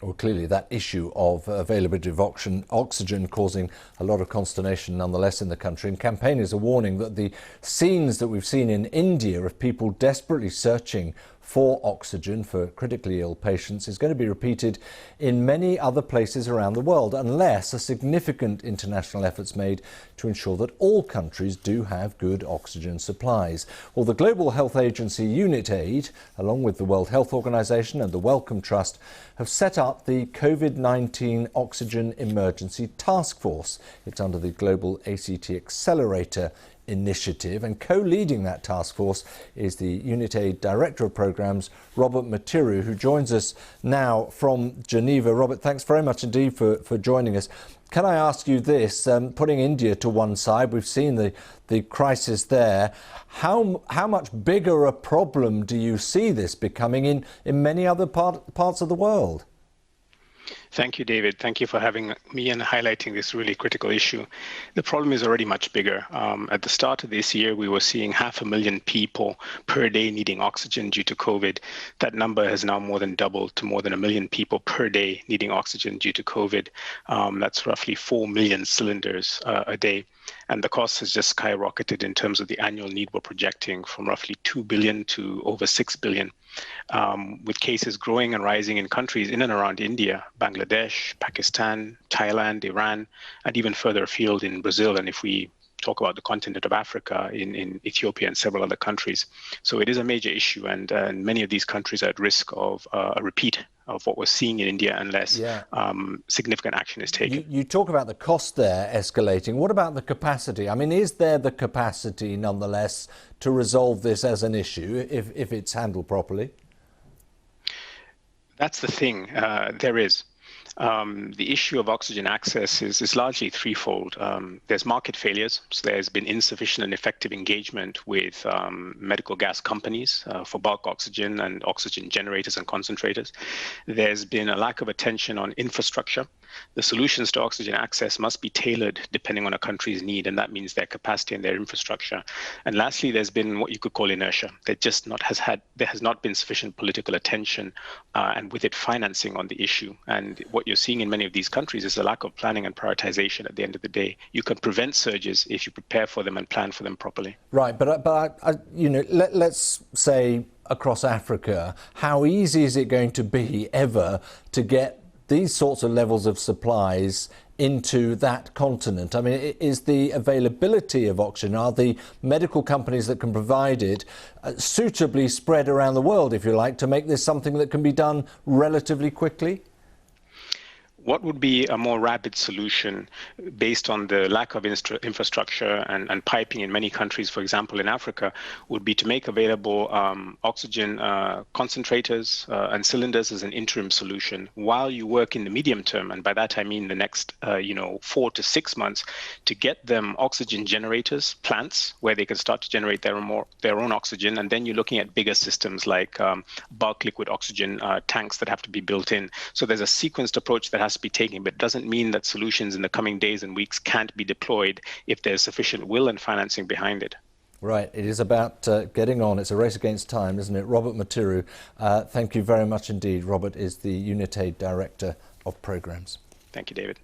Well, clearly that issue of availability of oxygen causing a lot of consternation nonetheless in the country. And campaigners are warning that the scenes that we've seen in India of people desperately searching for oxygen for critically ill patients is going to be repeated in many other places around the world unless a significant international effort's made to ensure that all countries do have good oxygen supplies. Well, the global health agency Unitaid, along with the World Health Organization and the Wellcome Trust, have set up the COVID-19 Oxygen Emergency Task Force. It's under the Global ACT Accelerator initiative, and co-leading that task force is the Unitaid Director of Programmes, Robert Matiru, who joins us now from Geneva. Robert, thanks very much indeed for joining us. Can I ask you this, putting India to one side, we've seen the crisis there. How much bigger a problem do you see this becoming in many other parts of the world? Thank you, David. Thank you for having me and highlighting this really critical issue. The problem is already much bigger. At the start of this year, we were seeing 500,000 people per day needing oxygen due to COVID. That number has now more than doubled to more than 1 million people per day needing oxygen due to COVID. That's roughly 4 million cylinders a day. And the cost has just skyrocketed in terms of the annual need we're projecting from roughly 2 billion to over 6 billion. With cases growing and rising in countries in and around India, Bangladesh, Pakistan, Thailand, Iran, and even further afield in Brazil. And if we talk about the continent of Africa, in Ethiopia and several other countries. So it is a major issue, and many of these countries are at risk of a repeat of what we're seeing in India unless significant action is taken. You talk about the cost there escalating. What about the capacity? I mean, is there the capacity nonetheless to resolve this as an issue if it's handled properly? That's the thing. There is. The issue of oxygen access is largely threefold. There's market failures, so there's been insufficient and effective engagement with medical gas companies for bulk oxygen and oxygen generators and concentrators. There's been a lack of attention on infrastructure. The solutions to oxygen access must be tailored depending on a country's need, and that means their capacity and their infrastructure. And lastly, there's been what you could call inertia. There has not been sufficient political attention and with it financing on the issue. And what you're seeing in many of these countries is a lack of planning and prioritization at the end of the day. You can prevent surges if you prepare for them and plan for them properly. Right, but you know, let's say across Africa, how easy is it going to be ever to get these sorts of levels of supplies into that continent? I mean, is the availability of oxygen, are the medical companies that can provide it suitably spread around the world, if you like, to make this something that can be done relatively quickly? What would be a more rapid solution based on the lack of infrastructure and piping in many countries, for example, in Africa, would be to make available oxygen concentrators and cylinders as an interim solution while you work in the medium term. And by that, I mean the next 4 to 6 months to get them oxygen generators, plants where they can start to generate their own oxygen. And then you're looking at bigger systems like bulk liquid oxygen tanks that have to be built in. So there's a sequenced approach that has to be taken, but it doesn't mean that solutions in the coming days and weeks can't be deployed if there's sufficient will and financing behind it. Right, it is about getting on. It's a race against time, isn't it? Robert Matiru, thank you very much indeed. Robert is the Unitaid Director of Programmes. Thank you, David.